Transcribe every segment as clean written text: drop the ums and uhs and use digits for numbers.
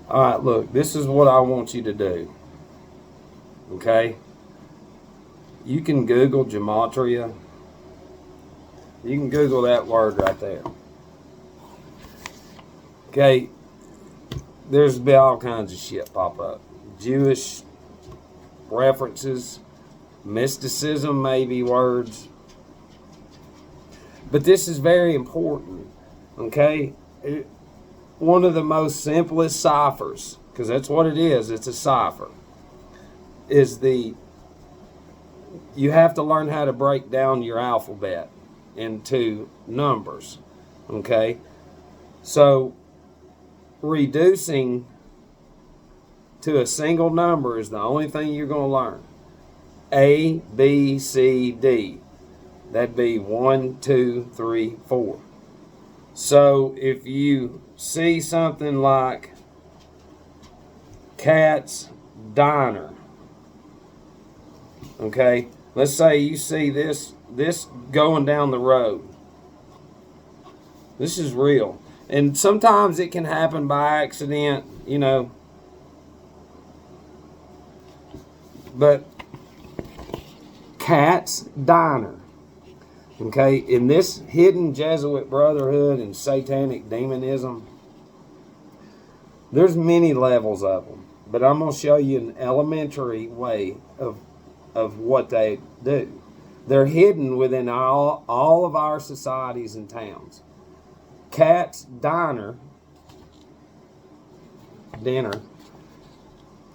All right, look, this is what I want you to do. Okay? You can Google Gematriaaa. You can Google that word right there. Okay? There's been all kinds of shit pop up. Jewish references, mysticism, maybe words. But this is very important. Okay? One of the most simplest ciphers, because that's what it is, it's a cipher, is you have to learn how to break down your alphabet into numbers. Okay? So reducing to a single number is the only thing you're going to learn. A, B, C, D. That'd be 1, 2, 3, 4. So if you see something like Cat's Diner, okay, let's say you see this going down the road. This is real. And sometimes it can happen by accident, you know. But Cat's Diner. Okay, in this hidden Jesuit brotherhood and satanic demonism, there's many levels of them. But I'm going to show you an elementary way of what they do. They're hidden within all of our societies and towns. Cat's Dinner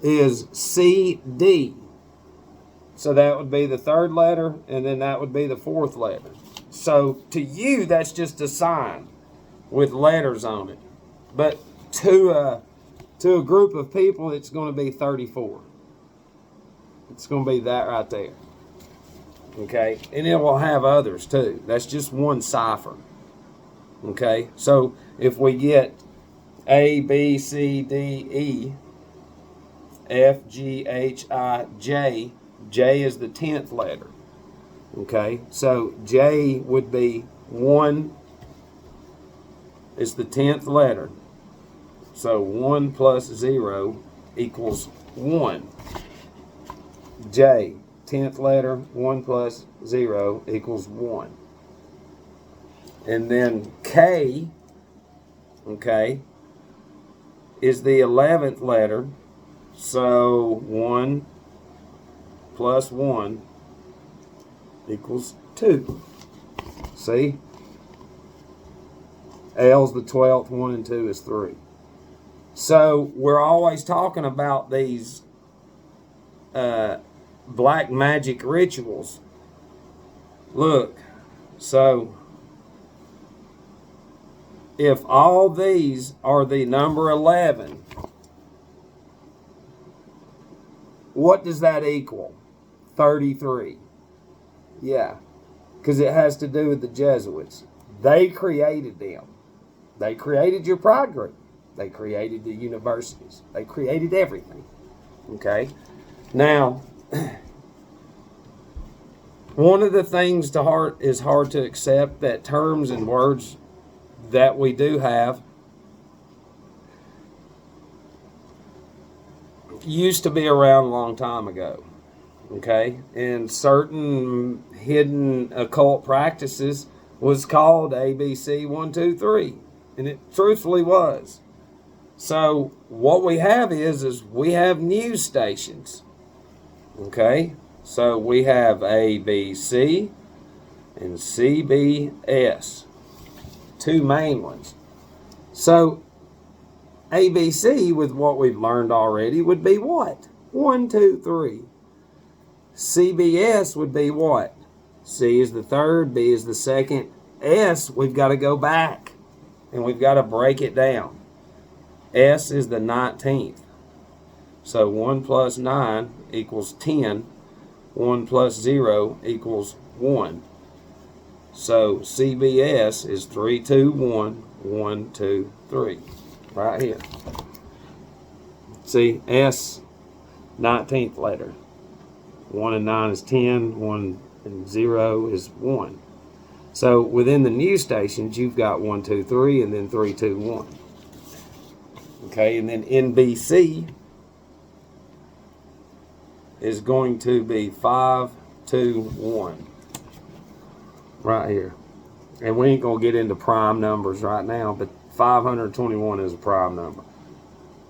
is CD. So that would be the third letter, and then that would be the fourth letter. So to you, that's just a sign with letters on it. But to a group of people, it's going to be 34. It's going to be that right there. Okay? And it will have others too. That's just one cipher. Okay? So if we get A, B, C, D, E, F, G, H, I, J, J is the 10th letter. Okay? So J would be 1 is the 10th letter. So 1 plus 0 equals 1. J, 10th letter, 1 plus 0 equals 1. And then K, okay, is the 11th letter. So 1 plus 1 equals 2. See? L's the 12th, 1 and 2 is 3. So we're always talking about these black magic rituals. Look, so if all these are the number 11, what does that equal? 33. Yeah, because it has to do with the Jesuits. They created them. They created your pride group. They created the universities. They created everything. Okay? Now, one of the things is hard to accept, that terms and words that we do have used to be around a long time ago. Okay? And certain hidden occult practices was called ABC 1, 2, 3. And it truthfully was. So what we have is we have news stations. Okay? So we have ABC and CBS. Two main ones. So ABC, with what we've learned already, would be what? 1, 2, 3. CBS would be what? C is the third, B is the second. S, we've got to go back. And we've got to break it down. S is the 19th. So 1 plus 9 equals 10. 1 plus 0 equals 1. So CBS is 3, 2, 1, 1, 2, 3. Right here. See, S, 19th letter. 1 and 9 is 10. 1 and 0 is 1. So within the news stations, you've got 1, 2, 3, and then 3, 2, 1. Okay, and then NBC is going to be 521 right here. And we ain't going to get into prime numbers right now, but 521 is a prime number.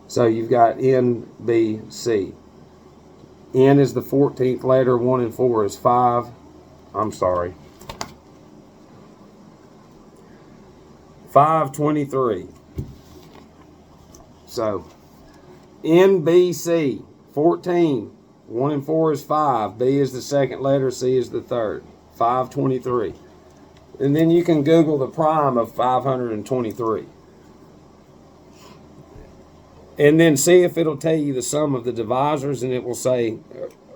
So you've got NBC. N is the 14th letter. 1 and 4 is 5. I'm sorry. 523. So NBC 14. 1 and 4 is 5. B is the second letter. C is the third. 523. And then you can Google the prime of 523. And then see if it'll tell you the sum of the divisors, and it will say,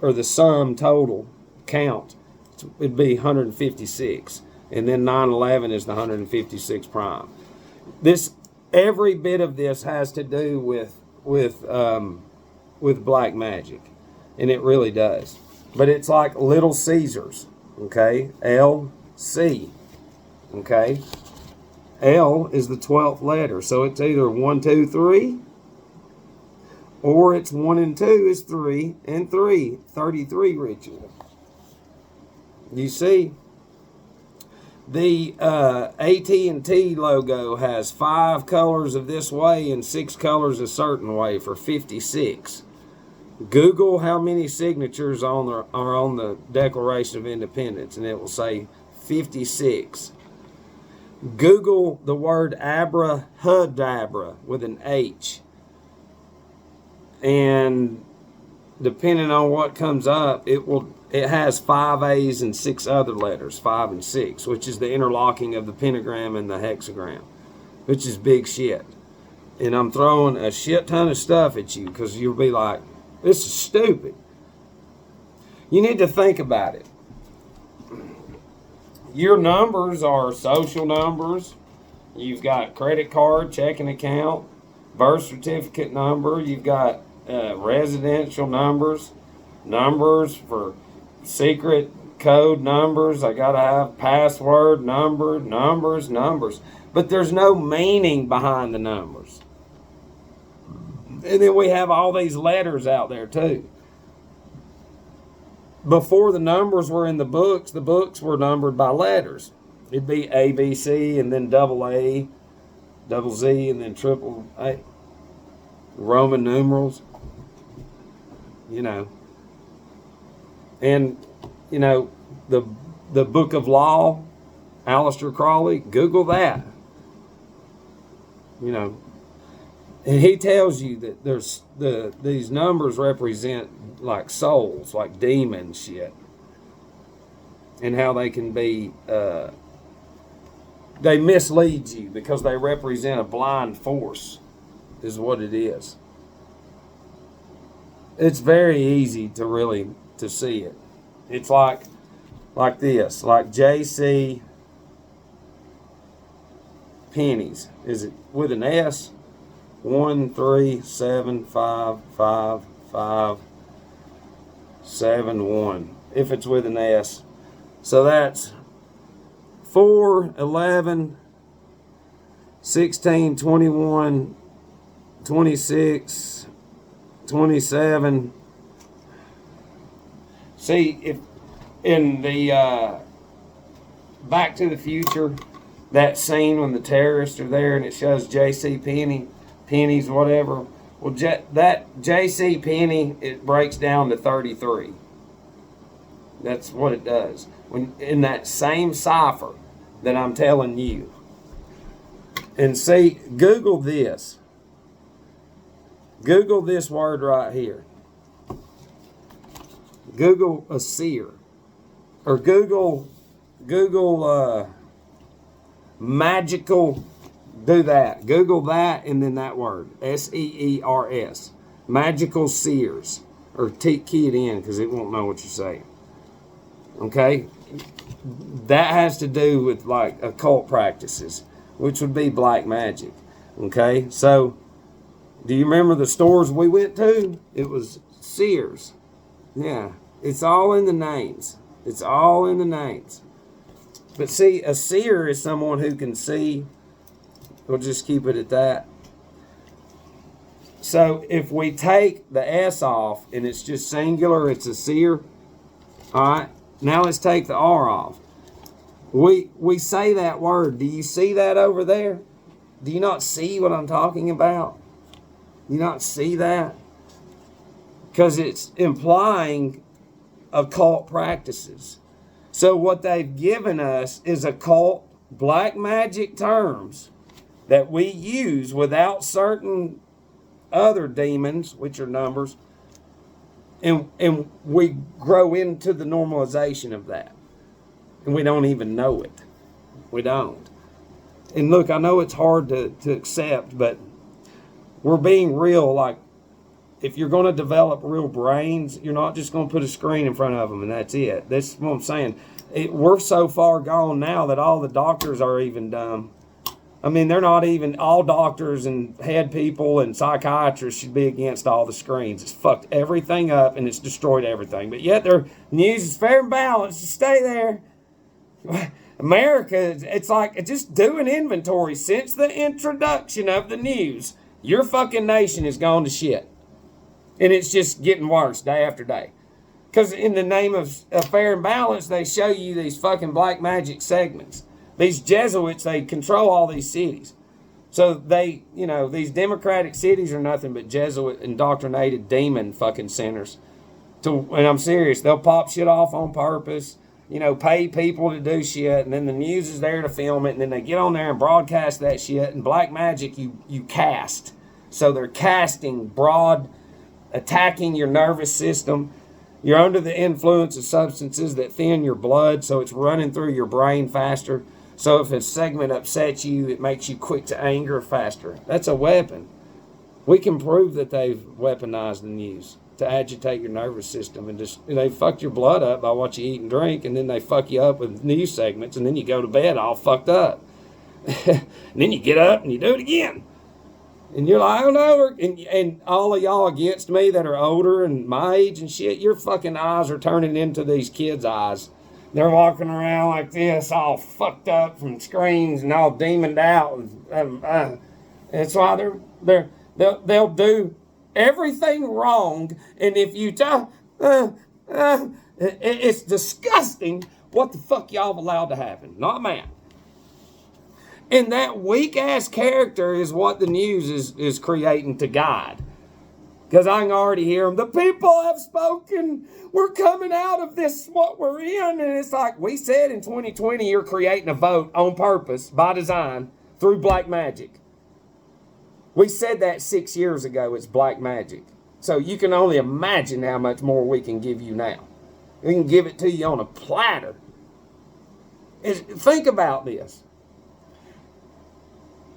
or the sum total count, it'd be 156. And then 911 is the 156 prime. Every bit of this has to do with black magic, and it really does. But it's like Little Caesars, okay? LC, okay? L is the 12th letter, so it's either 1, 2, 3, or it's 1 and 2 is 3 and 3, 33 ritual. You see? The AT&T logo has 5 colors of this way and 6 colors a certain way for 56. Google how many signatures are on the Declaration of Independence, and it will say 56. Google the word abrahadabra with an H, and depending on what comes up, it has 5 A's and 6 other letters, 5 and 6, which is the interlocking of the pentagram and the hexagram, which is big shit. And I'm throwing a shit ton of stuff at you because you'll be like, this is stupid. You need to think about it. Your numbers are social numbers. You've got credit card, checking account, birth certificate number. You've got residential numbers, numbers for secret code numbers. I gotta have password number, numbers. But there's no meaning behind the numbers. And then we have all these letters out there too. Before the numbers were in the books were numbered by letters. It'd be A, B, C, and then double A, double Z, and then triple A. Roman numerals. You know. And, you know, the Book of Law, Aleister Crowley, Google that. You know. And he tells you that there's these numbers represent like souls, like demon shit. And how they can be, they mislead you because they represent a blind force, is what it is. It's very easy to see it. It's like this, like JC pennies. Is it with an S? 1, 3, 7, 5, 5, 5, 7, 1. If it's with an S. So that's 4, 11, 16, 21, 26, 27. See, if in the Back to the Future, that scene when the terrorists are there and it shows J.C. pennies, whatever. Well, that J.C. penny, it breaks down to 33. That's what it does. When in that same cipher that I'm telling you. And see, Google this. Google this word right here. Google a seer. Or Google magical. Do that. Google that and then that word. S-E-E-R-S. Magical seers. Or key it in because it won't know what you're saying. Okay? That has to do with like occult practices, which would be black magic. Okay? So, do you remember the stores we went to? It was Sears. Yeah. It's all in the names. It's all in the names. But see, a seer is someone who can see. We'll just keep it at that. So if we take the S off and it's just singular, it's a seer. All right. Now let's take the R off. We say that word. Do you see that over there? Do you not see what I'm talking about? Do you not see that? Because it's implying occult practices. So what they've given us is occult black magic terms that we use without certain other demons, which are numbers, and we grow into the normalization of that. And we don't even know it. We don't. And look, I know it's hard to accept, but we're being real. Like, if you're going to develop real brains, you're not just going to put a screen in front of them and that's it. That's what I'm saying. We're so far gone now that all the doctors are even dumb. I mean, they're not even, all doctors and head people and psychiatrists should be against all the screens. It's fucked everything up and it's destroyed everything. But yet their news is fair and balanced. Just stay there. America, it's like, just do an inventory. Since the introduction of the news, your fucking nation has gone to shit. And it's just getting worse day after day. Because in the name of fair and balance, they show you these fucking black magic segments. These Jesuits, they control all these cities. So they, these democratic cities are nothing but Jesuit indoctrinated demon fucking centers. And I'm serious, they'll pop shit off on purpose, pay people to do shit, and then the news is there to film it, and then they get on there and broadcast that shit. And black magic, you cast. So they're casting broad, attacking your nervous system. You're under the influence of substances that thin your blood, so it's running through your brain faster. So if a segment upsets you, it makes you quick to anger faster. That's a weapon. We can prove that they've weaponized the news to agitate your nervous system, and they fucked your blood up by what you eat and drink, and then they fuck you up with news segments, and then you go to bed all fucked up. And then you get up and you do it again. And you're like, oh no, and all of y'all against me that are older and my age and shit, your fucking eyes are turning into these kids' eyes. They're walking around like this, all fucked up from screens and all demoned out. And that's why they'll do everything wrong. And if you tell, it's disgusting what the fuck y'all have allowed to happen. Not man. And that weak-ass character is what the news is creating to guide. Because I can already hear them. The people have spoken. We're coming out of this, what we're in. And it's like, we said in 2020, you're creating a vote on purpose, by design, through black magic. We said that 6 years ago, it's black magic. So you can only imagine how much more we can give you now. We can give it to you on a platter. Think about this.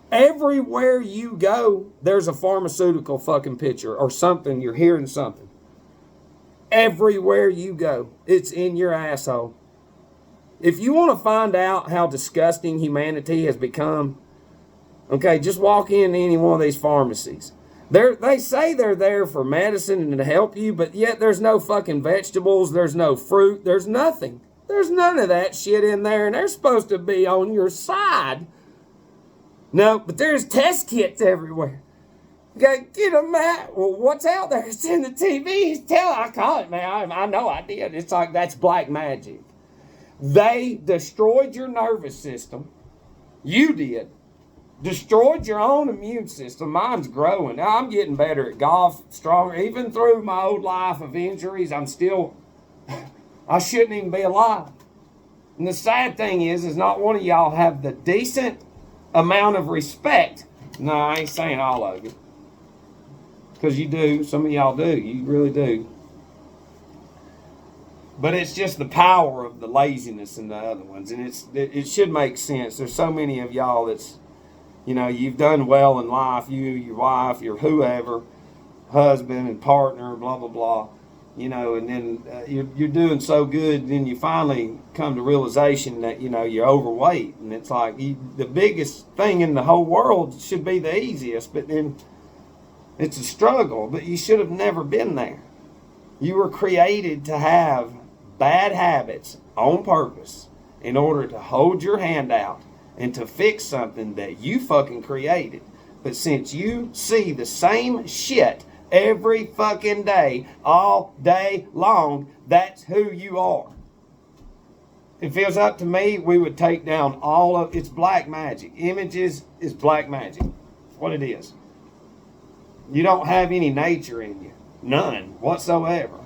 Everywhere you go, there's a pharmaceutical fucking picture or something. You're hearing something. Everywhere you go, it's in your asshole. If you want to find out how disgusting humanity has become, okay, just walk into any one of these pharmacies. They say they're there for medicine and to help you, but yet there's no fucking vegetables, there's no fruit, there's nothing. There's none of that shit in there, and they're supposed to be on your side. No, but there's test kits everywhere. You gotta get them out. Well, what's out there? It's in the TV. I call it, man. I know I did. It's like, that's black magic. They destroyed your nervous system. You did. Destroyed your own immune system. Mine's growing. Now, I'm getting better at golf, stronger. Even through my old life of injuries, I shouldn't even be alive. And the sad thing is not one of y'all have the decent amount of respect. No, I ain't saying all of you. Because you do. Some of y'all do. You really do. But it's just the power of the laziness in the other ones. And it should make sense. There's so many of y'all that's, you've done well in life. You, your wife, your whoever, husband and partner, blah, blah, blah. And then you're doing so good, and then you finally come to realization that, you're overweight. And it's like, the biggest thing in the whole world should be the easiest, but then it's a struggle. But you should have never been there. You were created to have bad habits on purpose in order to hold your hand out and to fix something that you fucking created. But since you see the same shit every fucking day, all day long, that's who you are. If it was up to me, we would take down all of it's black magic. Images is black magic. That's what it is. You don't have any nature in you. None whatsoever.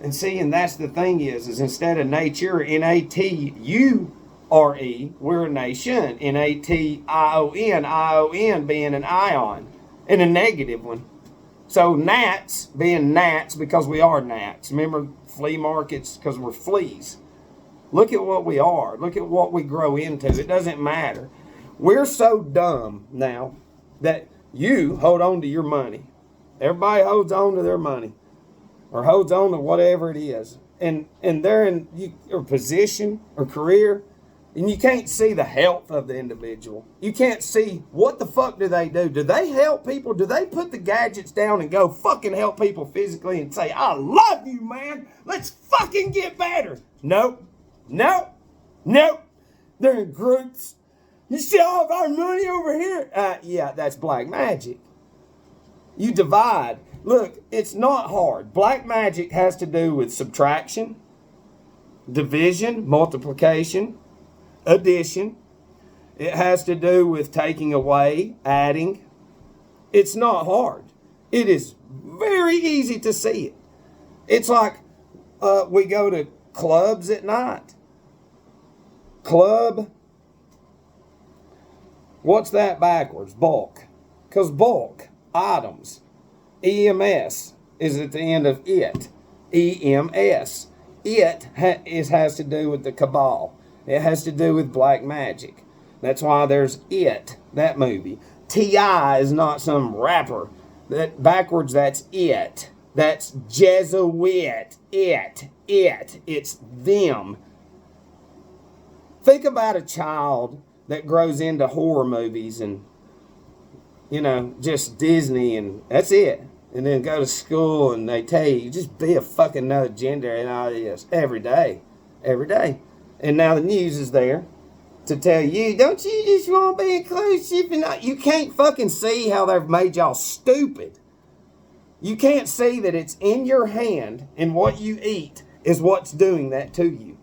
And see, and that's the thing is instead of nature, N-A-T-U-R-E, we're a nation. N-A-T-I-O-N, I-O-N being an ion, and a negative one. So gnats being gnats because we are gnats. Remember flea markets because we're fleas. Look at what we are. Look at what we grow into. It doesn't matter. We're so dumb now that you hold on to your money. Everybody holds on to their money or holds on to whatever it is. And they're in your position or career, and you can't see the health of the individual. You can't see what the fuck do they do. Do they help people? Do they put the gadgets down and go fucking help people physically and say, I love you, man. Let's fucking get better. Nope. Nope. Nope. They're in groups. You see all of our money over here? Yeah, that's black magic. You divide. Look, it's not hard. Black magic has to do with subtraction, division, multiplication, addition. It has to do with taking away, adding. It's not hard. It is very easy to see it. It's like we go to clubs at night. Club. What's that backwards? Bulk. Because bulk, items. EMS is at the end of it. EMS. It has to do with the cabal. It has to do with black magic. That's why there's It, that movie. T.I. is not some rapper. That backwards, that's it. That's Jesuit. It. It's them. Think about a child that grows into horror movies and, just Disney and that's it. And then go to school and they tell you just be a fucking another gender and all this every day. Every day. And now the news is there to tell you, don't you just want to be inclusive? And you can't fucking see how they've made y'all stupid. You can't see that it's in your hand and what you eat is what's doing that to you.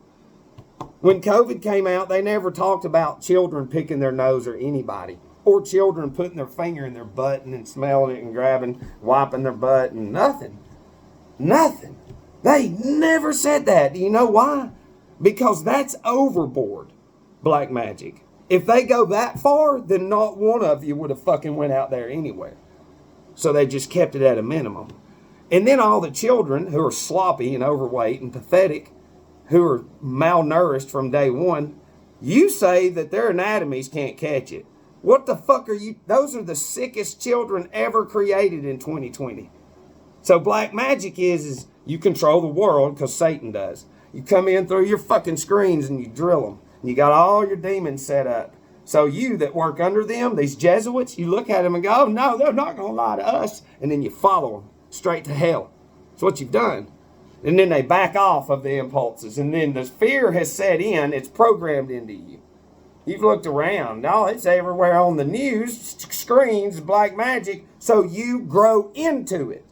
When COVID came out, they never talked about children picking their nose or anybody. Or children putting their finger in their butt and smelling it and grabbing, wiping their butt and nothing. Nothing. They never said that. Do you know why? Because that's overboard, black magic. If they go that far, then not one of you would have fucking went out there anywhere. So they just kept it at a minimum. And then all the children who are sloppy and overweight and pathetic, who are malnourished from day one, you say that their anatomies can't catch it. What the fuck are you? Those are the sickest children ever created in 2020. So black magic is you control the world because Satan does. You come in through your fucking screens and you drill them. And you got all your demons set up. So you that work under them, these Jesuits, you look at them and go, oh no, they're not going to lie to us. And then you follow them straight to hell. That's what you've done. And then they back off of the impulses. And then the fear has set in. It's programmed into you. You've looked around. Oh, it's everywhere on the news, screens, black magic. So you grow into it.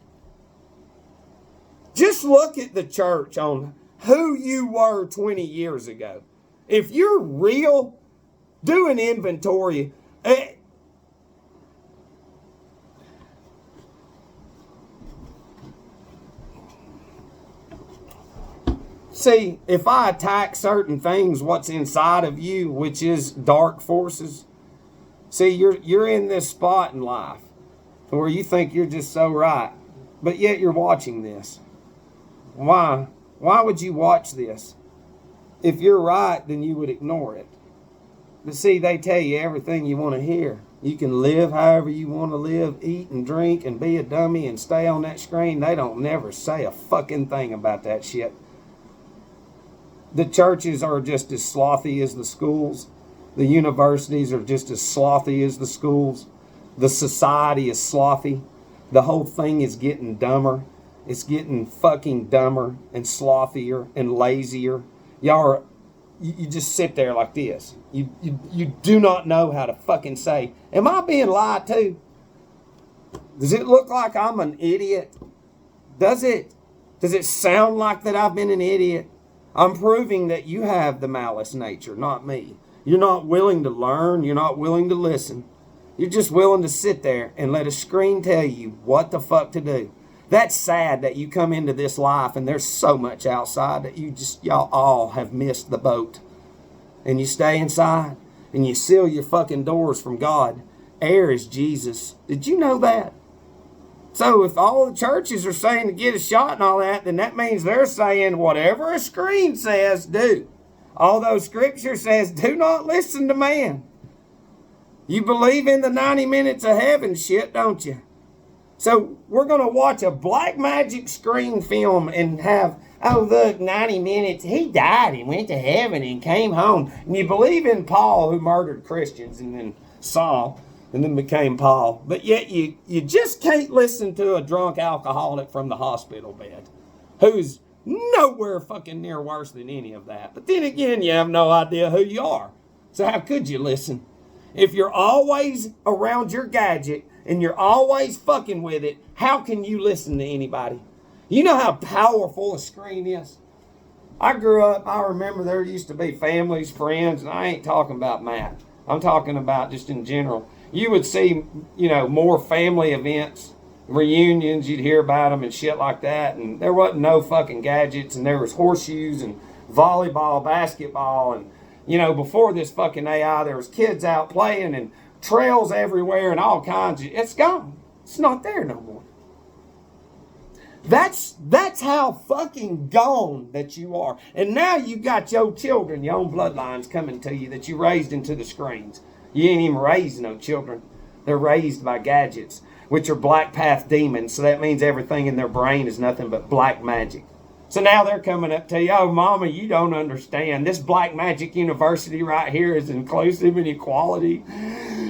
Just look at the church on who you were 20 years ago. If you're real, do an inventory. See, if I attack certain things, what's inside of you, which is dark forces, see, you're in this spot in life where you think you're just so right, but yet you're watching this. Why? Why would you watch this? If you're right, then you would ignore it. But see, they tell you everything you want to hear. You can live however you want to live, eat and drink and be a dummy and stay on that screen. They don't never say a fucking thing about that shit. The churches are just as slothy as the schools. The universities are just as slothy as the schools. The society is slothy. The whole thing is getting dumber. It's getting fucking dumber and slothier and lazier. Y'all are you just sit there like this. You do not know how to fucking say, am I being lied to? Does it look like I'm an idiot? Does it sound like that I've been an idiot? I'm proving that you have the malice nature, not me. You're not willing to learn. You're not willing to listen. You're just willing to sit there and let a screen tell you what the fuck to do. That's sad that you come into this life and there's so much outside that y'all all have missed the boat. And you stay inside and you seal your fucking doors from God. Air is Jesus. Did you know that? So if all the churches are saying to get a shot and all that, then that means they're saying whatever a screen says, do. Although Scripture says, do not listen to man. You believe in the 90 minutes of heaven shit, don't you? So we're going to watch a black magic screen film and have, oh look, 90 minutes, he died and went to heaven and came home. And you believe in Paul, who murdered Christians, and then Saul, and then became Paul. But yet you just can't listen to a drunk alcoholic from the hospital bed who's nowhere fucking near worse than any of that. But then again, you have no idea who you are. So how could you listen? If you're always around your gadget and you're always fucking with it, how can you listen to anybody? You know how powerful a screen is? I grew up, I remember there used to be families, friends, and I ain't talking about Matt. I'm talking about just in general. You would see, more family events, reunions, you'd hear about them and shit like that, and there wasn't no fucking gadgets, and there was horseshoes and volleyball, basketball, and, before this fucking AI, there was kids out playing and trails everywhere and all kinds of, it's gone. It's not there no more. That's how fucking gone that you are. And now you got your children, your own bloodlines coming to you that you raised into the screens. You ain't even raised no children. They're raised by gadgets, which are black path demons. So that means everything in their brain is nothing but black magic. So now they're coming up to you, oh, mama, you don't understand. This black magic university right here is inclusive and equality.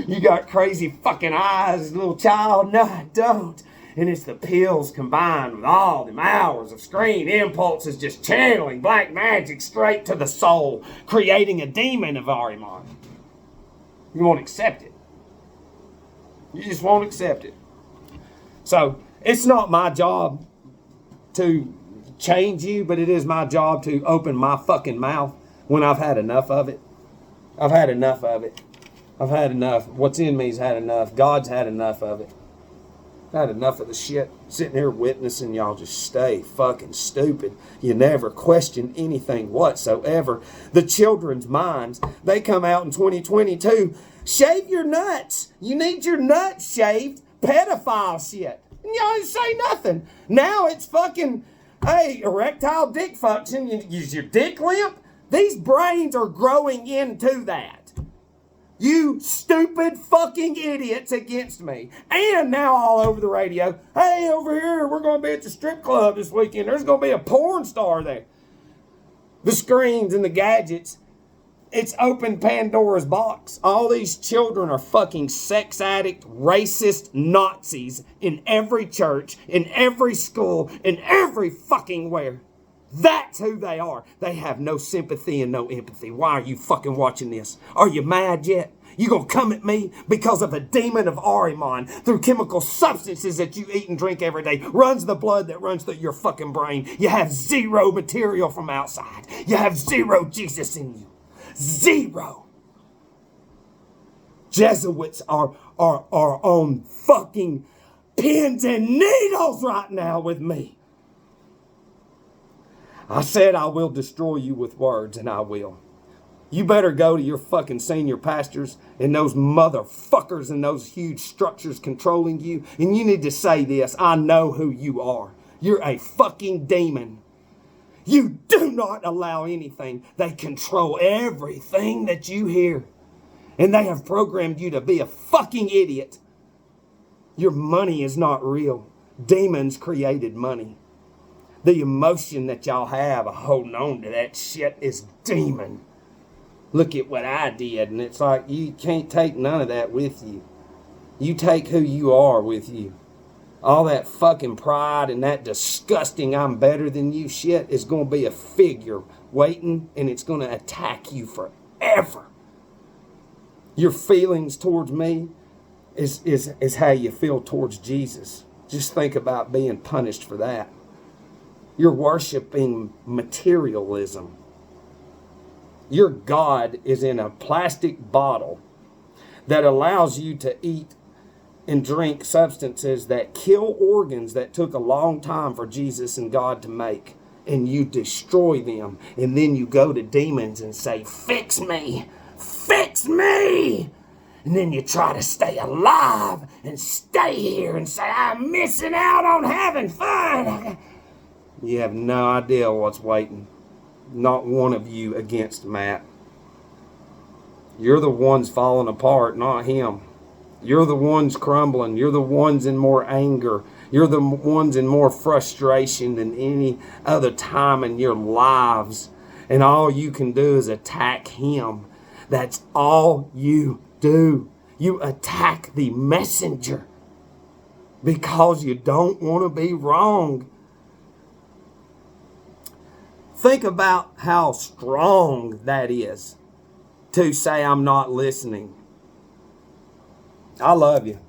You got crazy fucking eyes, little child. No, I don't. And it's the pills combined with all them hours of screen impulses just channeling black magic straight to the soul, creating a demon of Ahriman. You won't accept it. You just won't accept it. So it's not my job to change you, but it is my job to open my fucking mouth when I've had enough of it. I've had enough of it. I've had enough. What's in me's had enough. God's had enough of it. I've had enough of the shit. Sitting here witnessing y'all just stay fucking stupid. You never question anything whatsoever. The children's minds, they come out in 2022. Shave your nuts. You need your nuts shaved. Pedophile shit. And y'all didn't say nothing. Now it's fucking, hey, erectile dick function. Is your dick limp? These brains are growing into that. You stupid fucking idiots against me. And now all over the radio, hey, over here, we're going to be at the strip club this weekend. There's going to be a porn star there. The screens and the gadgets, it's opened Pandora's box. All these children are fucking sex addict, racist Nazis in every church, in every school, in every fucking where. That's who they are. They have no sympathy and no empathy. Why are you fucking watching this? Are you mad yet? You gonna come at me because of a demon of Ahriman through chemical substances that you eat and drink every day, runs the blood that runs through your fucking brain. You have zero material from outside. You have zero Jesus in you. Zero. Jesuits are on fucking pins and needles right now with me. I said I will destroy you with words, and I will. You better go to your fucking senior pastors and those motherfuckers and those huge structures controlling you, and you need to say this, I know who you are. You're a fucking demon. You do not allow anything. They control everything that you hear. And they have programmed you to be a fucking idiot. Your money is not real. Demons created money. The emotion that y'all have of holding on to that shit is demon. Look at what I did, and it's like you can't take none of that with you. You take who you are with you. All that fucking pride and that disgusting I'm better than you shit is going to be a figure waiting, and it's going to attack you forever. Your feelings towards me is how you feel towards Jesus. Just think about being punished for that. You're worshiping materialism. Your God is in a plastic bottle that allows you to eat and drink substances that kill organs that took a long time for Jesus and God to make. And you destroy them. And then you go to demons and say, fix me, fix me. And then you try to stay alive and stay here and say, I'm missing out on having fun. You have no idea what's waiting. Not one of you against Matt. You're the ones falling apart, not him. You're the ones crumbling. You're the ones in more anger. You're the ones in more frustration than any other time in your lives. And all you can do is attack him. That's all you do. You attack the messenger because you don't want to be wrong. Think about how strong that is to say, I'm not listening. I love you.